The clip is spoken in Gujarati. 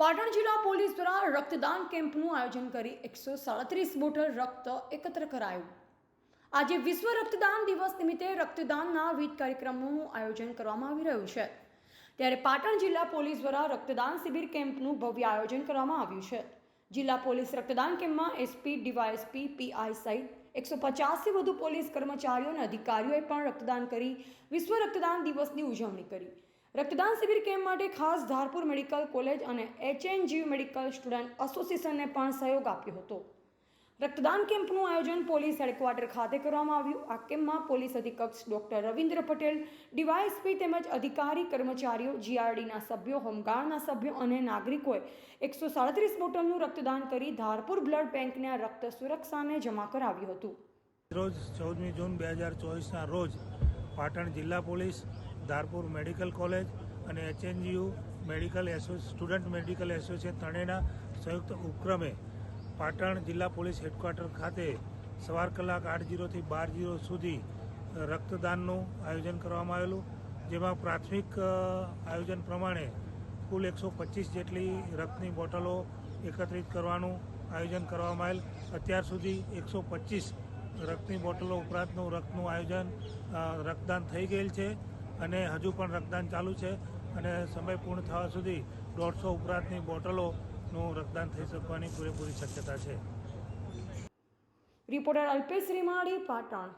પાટણ જિલ્લા પોલીસ દ્વારા રક્તદાન કેમ્પનું આયોજન કરી 137 બોટલ રક્ત એકત્ર કરાયું. આજે વિશ્વ રક્તદાન દિવસ નિમિત્તે રક્તદાનના વિવિધ કાર્યક્રમોનું આયોજન કરવામાં આવી રહ્યું છે. ત્યારે પાટણ જિલ્લા પોલીસ દ્વારા રક્તદાન શિબિર કેમ્પનું ભવ્ય આયોજન કરવામાં આવ્યું છે. જિલ્લા પોલીસ રક્તદાન કેમ્પમાં એસપી, ડીવાયએસપી, પીઆઈ સહિત 150થી વધુ પોલીસ કર્મચારીઓ અને અધિકારીઓએ પણ રક્તદાન કરી વિશ્વ રક્તદાન દિવસની ઉજવણી કરી. રક્તદાન શિબિર કેમ્પ માટે ખાસ ધારપુર મેડિકલ કોલેજ અને HNGU મેડિકલ સ્ટુડન્ટ એસોસિએશનને પણ સહયોગ આપ્યો હતો. રક્તદાન કેમ્પનું આયોજન પોલીસ હેડક્વાર્ટર ખાતે કરવામાં આવ્યું. આ કેમ્પમાં પોલીસ અધિક્ષક ડોક્ટર રવિન્દ્ર પટેલ, ડીવાયએસપી તેમજ અધિકારી કર્મચારીઓ, જીઆરડીના સભ્યો, હોમગાર્ડના સભ્યો અને નાગરિકોએ 137 બોટલનું રક્તદાન કરી ધારપુર બ્લડ બેંકને રક્ત સુરક્ષાને જમા કરાવ્યું હતું. રોજ 14 જૂન 2024ના રોજ પાટણ જિલ્લા પોલીસ, ધારપુર મેડિકલ કોલેજ અને HNGU medical student medical association ત્રણેયના સંયુક્ત ઉપક્રમે પાટણ જિલ્લા પોલીસ હેડક્વાર્ટર ખાતે સવાર કલાક 8:00 થી 12:00 સુધી રક્તદાનનું આયોજન કરવામાં આવેલું, જેમાં પ્રાથમિક આયોજન પ્રમાણે કુલ 125 જેટલી રક્તની બોટલો એકત્રિત કરવાનું આયોજન કરવામાં આવેલ. અત્યાર સુધી 125 રક્તની બોટલો ઉપરાંતનું રક્તનું આયોજન રક્તદાન થઈ ગયેલ છે અને હજુ પણ રક્તદાન ચાલુ છે અને સમય પૂર્ણ થવા સુધી 150 ઉપરાંતની બોટલોનું રક્તદાન થઈ શકવાની પૂરેપૂરી શક્યતા છે. રિપોર્ટર અલ્પેશ રીમાડી, પાટણ.